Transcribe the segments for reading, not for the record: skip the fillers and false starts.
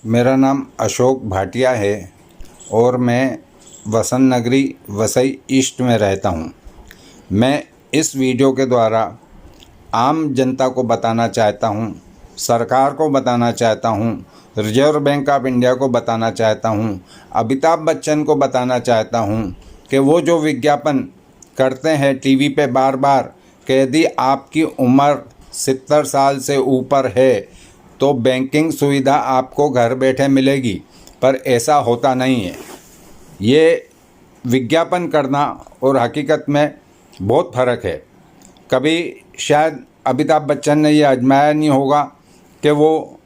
मेरा नाम अशोक भाटिया है और मैं वसंत नगरी वसई ईस्ट में रहता हूँ। मैं इस वीडियो के द्वारा आम जनता को बताना चाहता हूँ, सरकार को बताना चाहता हूँ, रिजर्व बैंक ऑफ इंडिया को बताना चाहता हूँ, अमिताभ बच्चन को बताना चाहता हूँ कि वो जो विज्ञापन करते हैं टीवी पे बार बार कि यदि आपकी उम्र 70 साल से ऊपर है तो बैंकिंग सुविधा आपको घर बैठे मिलेगी, पर ऐसा होता नहीं है। ये विज्ञापन करना और हकीकत में बहुत फ़र्क है। कभी शायद अमिताभ बच्चन ने ये आजमाया नहीं होगा कि वो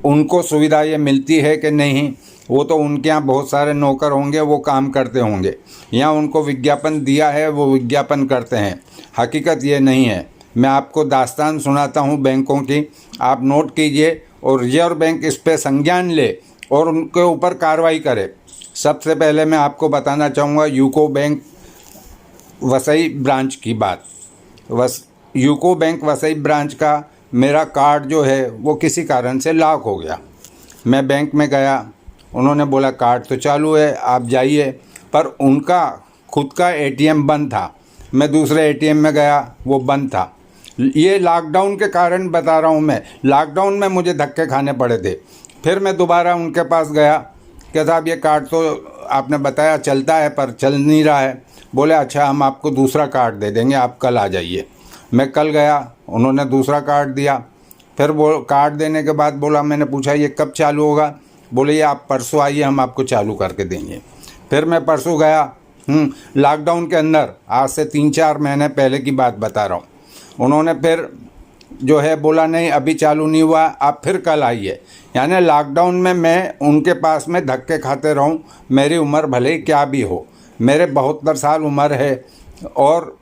उनको सुविधा ये मिलती है कि नहीं। वो तो उनके यहाँ बहुत सारे नौकर होंगे, वो काम करते होंगे। यहाँ उनको विज्ञापन दिया है, वो विज्ञापन करते हैं। हकीकत ये नहीं है। मैं आपको दास्तान सुनाता हूँ बैंकों की, आप नोट कीजिए और रिजर्व बैंक इस पे संज्ञान ले और उनके ऊपर कार्रवाई करे। सबसे पहले मैं आपको बताना चाहूँगा यूको बैंक वसई ब्रांच की बात। यूको बैंक वसई ब्रांच का मेरा कार्ड जो है वो किसी कारण से लॉक हो गया। मैं बैंक में गया, उन्होंने बोला कार्ड तो चालू है, आप जाइए, पर उनका खुद का एटीएम बंद था। मैं दूसरे एटीएम में गया, वो बंद था। ये लॉकडाउन के कारण बता रहा हूँ मैं, लॉकडाउन में मुझे धक्के खाने पड़े थे। फिर मैं दोबारा उनके पास गया कि साहब ये कार्ड तो आपने बताया चलता है पर चल नहीं रहा है। बोले अच्छा हम आपको दूसरा कार्ड दे देंगे, आप कल आ जाइए। मैं कल गया, उन्होंने दूसरा कार्ड दिया। फिर वो कार्ड देने के बाद बोला, मैंने पूछा ये कब चालू होगा? बोले ये आप परसों आइए, हम आपको चालू करके देंगे। फिर मैं परसों गया, लॉकडाउन के अंदर, आज से 3-4 महीने पहले की बात बता रहा हूँ। उन्होंने फिर जो है बोला नहीं अभी चालू नहीं हुआ, आप फिर कल आइए। यानी लॉकडाउन में मैं उनके पास में धक्के खाते रहूं। मेरी उम्र भले ही क्या भी हो, मेरे 72 साल उम्र है और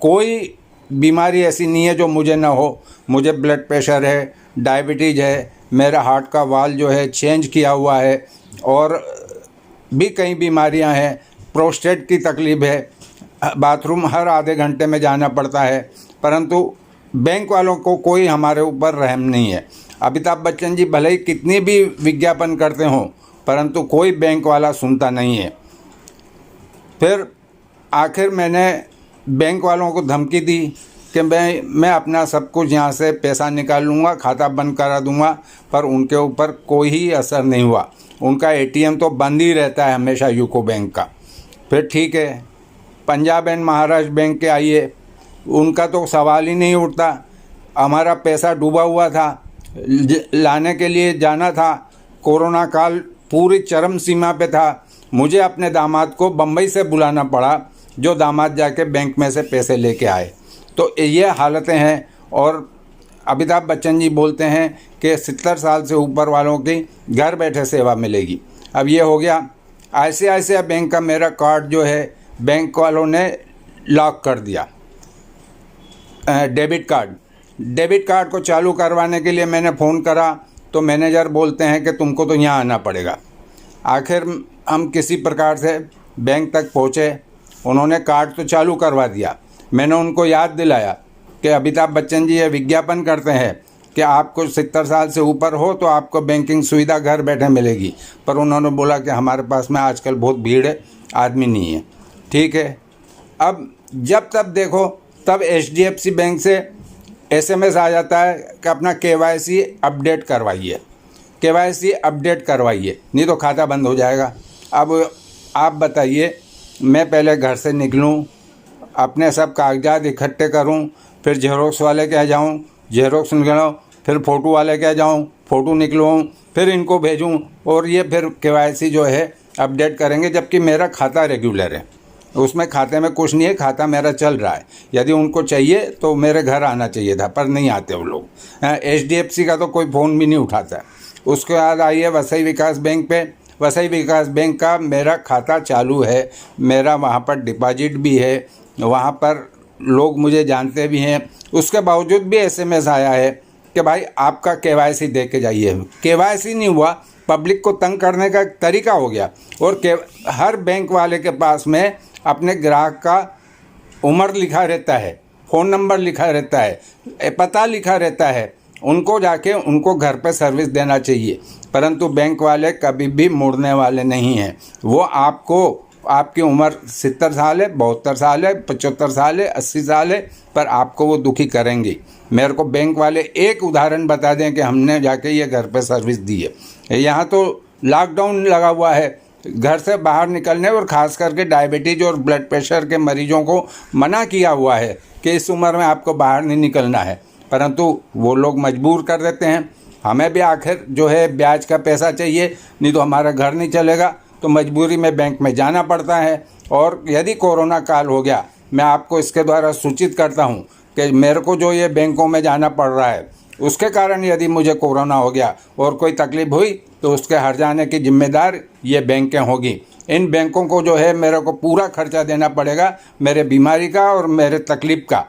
कोई बीमारी ऐसी नहीं है जो मुझे ना हो। मुझे ब्लड प्रेशर है, डायबिटीज़ है, मेरा हार्ट का वाल्व जो है चेंज किया हुआ है और भी कई बीमारियां हैं। प्रोस्टेट की तकलीफ़ है, बाथरूम हर आधे घंटे में जाना पड़ता है, परंतु बैंक वालों को कोई हमारे ऊपर रहम नहीं है। अमिताभ बच्चन जी भले ही कितनी भी विज्ञापन करते हों, परंतु कोई बैंक वाला सुनता नहीं है। फिर आखिर मैंने बैंक वालों को धमकी दी कि मैं अपना सब कुछ यहाँ से पैसा निकाल लूँगा, खाता बंद करा दूँगा, पर उनके ऊपर कोई ही असर नहीं हुआ। उनका एटीएम तो बंद ही रहता है हमेशा यूको बैंक का। फिर ठीक है, पंजाब एंड महाराष्ट्र बैंक के आइए, उनका तो सवाल ही नहीं उठता। हमारा पैसा डूबा हुआ था, लाने के लिए जाना था, कोरोना काल पूरी चरम सीमा पे था। मुझे अपने दामाद को बम्बई से बुलाना पड़ा, जो दामाद जाके बैंक में से पैसे लेके आए। तो ये हालतें हैं। और अमिताभ बच्चन जी बोलते हैं कि 70 साल से ऊपर वालों की घर बैठे सेवा मिलेगी। अब ये हो गया, ICICI बैंक का मेरा कार्ड जो है बैंक वालों ने लॉक कर दिया। डेबिट कार्ड को चालू करवाने के लिए मैंने फ़ोन करा तो मैनेजर बोलते हैं कि तुमको तो यहाँ आना पड़ेगा। आखिर हम किसी प्रकार से बैंक तक पहुँचे, उन्होंने कार्ड तो चालू करवा दिया। मैंने उनको याद दिलाया कि अमिताभ बच्चन जी ये विज्ञापन करते हैं कि आपको 70 साल से ऊपर हो तो आपको बैंकिंग सुविधा घर बैठे मिलेगी, पर उन्होंने बोला कि हमारे पास में आजकल बहुत भीड़ है, आदमी नहीं है। ठीक है, अब जब तब देखो तब HDFC बैंक से SMS आ जाता है कि अपना KYC अपडेट करवाइए, KYC अपडेट करवाइए, नहीं तो खाता बंद हो जाएगा। अब आप बताइए, मैं पहले घर से निकलूं, अपने सब कागजात इकट्ठे करूं, फिर जेरोक्स वाले के जाऊं, जेरोक्स निकलवाऊं, फिर फ़ोटो वाले के जाऊं, फ़ोटो निकलवाऊं, फिर इनको भेजूं और ये फिर KYC जो है अपडेट करेंगे, जबकि मेरा खाता रेगुलर है, उसमें खाते में कुछ नहीं है, खाता मेरा चल रहा है। यदि उनको चाहिए तो मेरे घर आना चाहिए था, पर नहीं आते वो लोग। HDFC का तो कोई फ़ोन भी नहीं उठाता। उसके बाद आइए वसई विकास बैंक पे। वसई विकास बैंक का मेरा खाता चालू है, मेरा वहाँ पर डिपॉजिट भी है, वहाँ पर लोग मुझे जानते भी हैं। उसके बावजूद भी SMS आया है कि भाई आपका KYC दे के जाइए। KYC नहीं हुआ, पब्लिक को तंग करने का एक तरीका हो गया। और हर बैंक वाले के पास में अपने ग्राहक का उम्र लिखा रहता है, फ़ोन नंबर लिखा रहता है, पता लिखा रहता है, उनको जाके उनको घर पे सर्विस देना चाहिए, परंतु बैंक वाले कभी भी मुड़ने वाले नहीं हैं। वो आपको, आपकी उम्र 70 साल है, 72 साल है, 75 साल है, 80 साल है, पर आपको वो दुखी करेंगे। मेरे को बैंक वाले एक उदाहरण बता दें कि हमने जाके ये घर पे सर्विस दी है। यहाँ तो लॉकडाउन लगा हुआ है, घर से बाहर निकलने और ख़ास करके डायबिटीज़ और ब्लड प्रेशर के मरीजों को मना किया हुआ है कि इस उम्र में आपको बाहर नहीं निकलना है, परंतु वो लोग मजबूर कर देते हैं। हमें भी आखिर जो है ब्याज का पैसा चाहिए, नहीं तो हमारा घर नहीं चलेगा, तो मजबूरी में बैंक में जाना पड़ता है। और यदि कोरोना काल हो गया, मैं आपको इसके द्वारा सूचित करता हूँ कि मेरे को जो ये बैंकों में जाना पड़ रहा है, उसके कारण यदि मुझे कोरोना हो गया और कोई तकलीफ़ हुई तो उसके हर जाने की जिम्मेदार ये बैंकें होगी। इन बैंकों को जो है मेरे को पूरा खर्चा देना पड़ेगा, मेरे बीमारी का और मेरे तकलीफ़ का।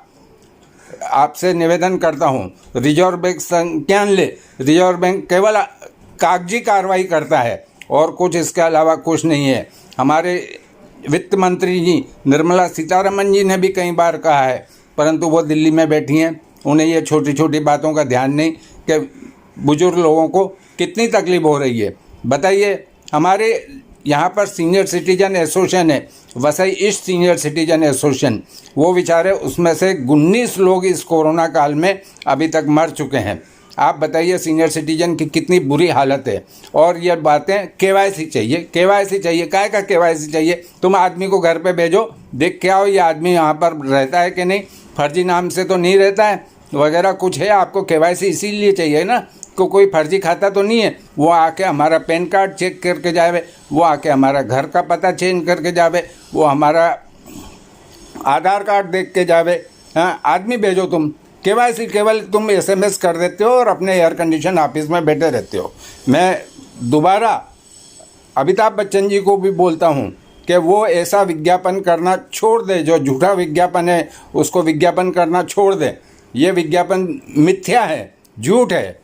आपसे निवेदन करता हूँ, रिजर्व बैंक संज्ञान ले। रिजर्व बैंक केवल कागजी कार्रवाई करता है और कुछ इसके अलावा कुछ नहीं है। हमारे वित्त मंत्री जी निर्मला सीतारमन जी ने भी कई बार कहा है, परंतु वो दिल्ली में बैठी हैं, उन्हें ये छोटी छोटी बातों का ध्यान नहीं कि बुजुर्ग लोगों को कितनी तकलीफ हो रही है। बताइए, हमारे यहाँ पर सीनियर सिटीजन एसोसिएशन है, Vasai east senior citizen association, वो बेचारे उसमें से 19 लोग इस कोरोना काल में अभी तक मर चुके हैं। आप बताइए सीनियर सिटीजन की कितनी बुरी हालत है। और ये बातें केवाईसी चाहिए, केवाईसी चाहिए, काय का केवाईसी चाहिए? तुम आदमी को घर पे भेजो, देख के आओ ये आदमी यहाँ पर रहता है कि नहीं, फर्जी नाम से तो नहीं रहता है वगैरह कुछ है। आपको केवाईसी इसीलिए चाहिए ना, कोई फर्जी खाता तो नहीं है। वो आके हमारा पैन कार्ड चेक करके जावे, वो आके हमारा घर का पता चेंज करके जावे, वो हमारा आधार कार्ड देख के जावे। हाँ, आदमी भेजो तुम। केवाईसी केवल तुम SMS कर देते हो और अपने एयर कंडीशन ऑफिस में बैठे रहते हो। मैं दोबारा अमिताभ बच्चन जी को भी बोलता हूँ कि वो ऐसा विज्ञापन करना छोड़ दे, जो झूठा विज्ञापन है उसको विज्ञापन करना छोड़ दे। ये विज्ञापन मिथ्या है, झूठ है।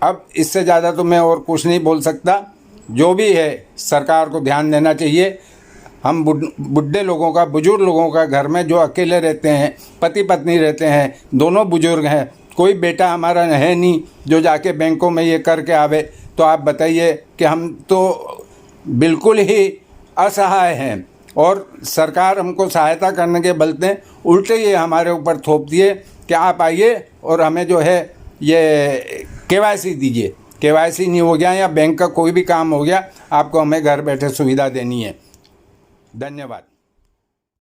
अब इससे ज़्यादा तो मैं और कुछ नहीं बोल सकता। जो भी है सरकार को ध्यान देना चाहिए। हम बुढ़े लोगों का, बुजुर्ग लोगों का, घर में जो अकेले रहते हैं, पति पत्नी रहते हैं, दोनों बुजुर्ग हैं, कोई बेटा हमारा है नहीं जो जाके बैंकों में ये करके आवे, तो आप बताइए कि हम तो बिल्कुल ही असहाय हैं। और सरकार हमको सहायता करने के बलते उल्टे ये हमारे ऊपर थोप दिए कि आप आइए और हमें जो है ये केवाईसी दीजिए। केवाईसी नहीं हो गया या बैंक का कोई भी काम हो गया, आपको हमें घर बैठे सुविधा देनी है। धन्यवाद।